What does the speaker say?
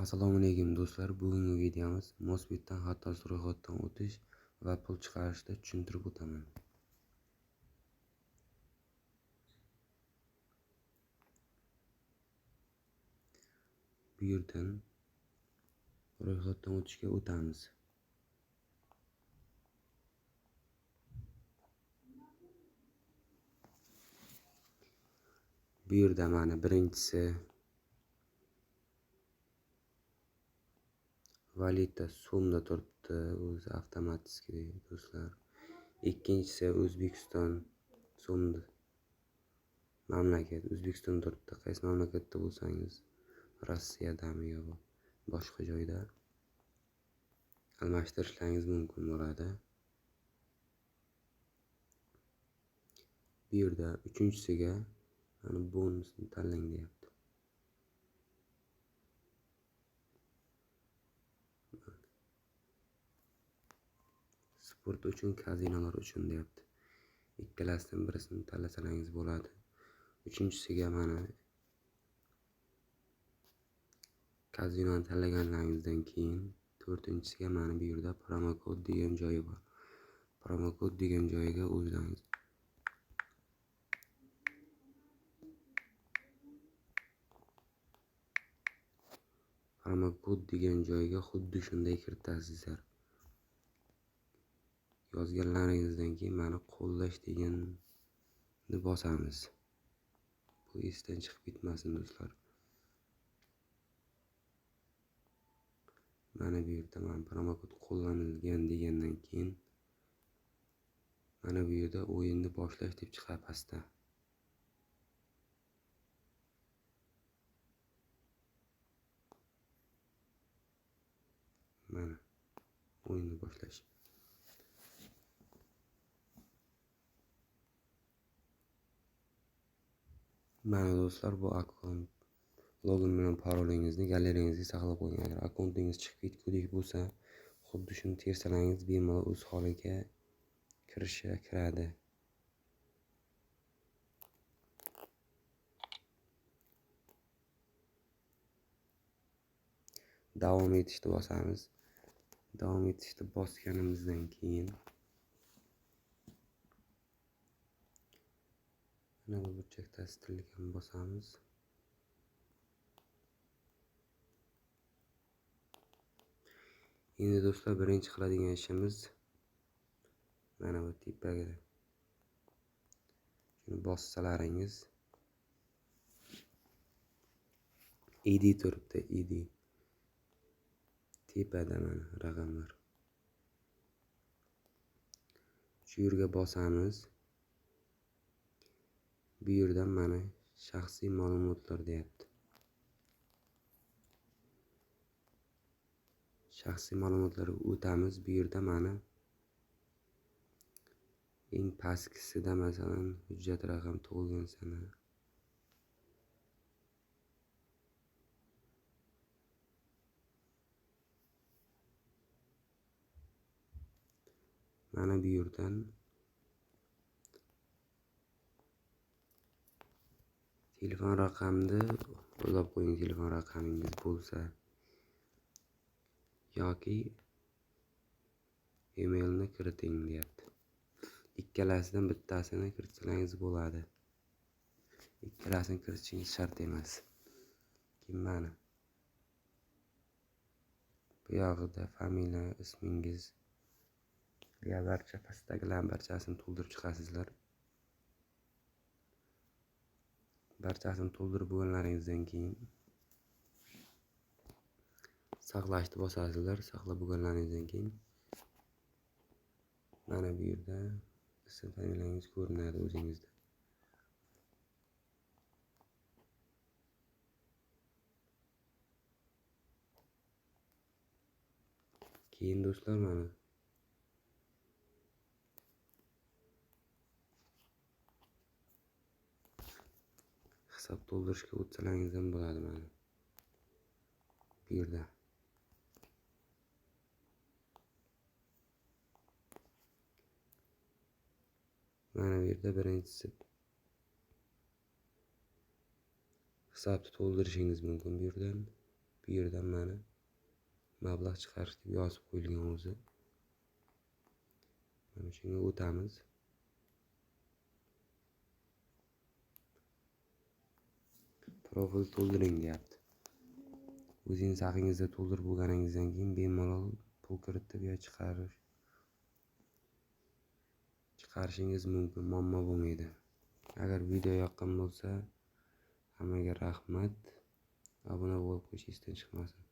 Assalomu alaykum do'stlar. Bugungi videomiz MOSFETdan xatosiz ro'yxatdan o'tish va pul chiqarishda tushuntirib o'taman. Bu yerdan ro'yxatdan o'tishga o'tamiz. Bu yerda mana birinchisi valyuta so'mda turibdi, o'zi avtomatik do'stlar. Ikkinchisi O'zbekiston so'mda. Mamlakat O'zbekiston turibdi. Qaysi mamlakatda bo'lsangiz, Rossiyadami yo boshqa joyda almashtirishlaringiz mumkin bo'ladi. Bu yerda uchinchisiga mana bonusni tanlang deyapti. Sport uchun, kazinolar uchun deyapti. Ikkalasidan birisini tanlasalaringiz bo'ladi. Uchinchisiga mana kazinoni tanlaganlaringizdan keyin to'rtinchisiga mana bu yerda promokod degan joyi bor. Promokod degan joyiga o'zlaringiz promokod degan joyga xuddi shunday kiritasizlar. Yozganlaringizdan keyin mana qo'llash deganni bosamiz. Bu esdan chiqib ketmasin do'stlar. Mana bu yerda mana promokod qo'llanilgan degandan keyin mana bu yerda o'yinni boshlash deb chiqadi pastda. Mana o'yinni boshlash. Mana do'stlar, bu akkaunt login bilan parolingizni galereyangizga saqlab qo'ying. Agar akkauntingiz chiqib ketgudek bo'lsa, xuddi shuni tersalaringiz bemalol o'z holiga kiradi. Davom etishni bosamiz. Davom etishni bosganimizdan keyin mana bu burchakda istilgan bosamiz. Endi do'stlar, birinchi qiladigan ishimiz mana bu tepaga shuni bossalaringiz ID turibdi, ID. Tepada mana raqamlar. Shu yerga bosamiz. Bu yerdan mana shaxsiy ma'lumotlar deyapti. Shaxsiy ma'lumotlarga o'tamiz. Bu yerda mana eng pastkisida masalan hujjat raqam, tug'ilgan sana. Mana bu yerdan telefon raqamni qo'llab qo'ying, telefon raqamingiz bo'lsa yoki emailni kiriting deyapti. Ikkalasidan bittasini kiritsangiz bo'ladi. Ikkalasini kiritishingiz shart emas. Keyin mana bu yog'ida familiya, ismingiz va barcha pastdagilarning barchasini to'ldirib chiqasizlar. Barchasini to'ldirib bo'lganlaringizdan keyin saqlashni bosasizlar. Saqlab bo'lganlaringizdan keyin mana bu yerda ism familiyangiz ko'rinadi o'zingizda. Keyin do'stlar mana hisob to'ldirishga o'tsalaringiz ham bo'ladi mana. Bu yerda mana bu yerda birinchisi hisobni to'ldirishingiz mumkin bu yerdan. bu yerdan mana mablag' chiqarish deb yozib qo'yilgan o'zi. Mana shunga o'tamiz. Profil to'ldiring deyapti. O'zingiz haqingizda to'ldirib bo'lganingizdan keyin bemalol pul kiritib yo chiqarishingiz mumkin, muammo bo'lmaydi. Agar video yoqqan bo'lsa, hammaga rahmat. Obuna bo'lib qo'yishingiz esdan chiqmasin.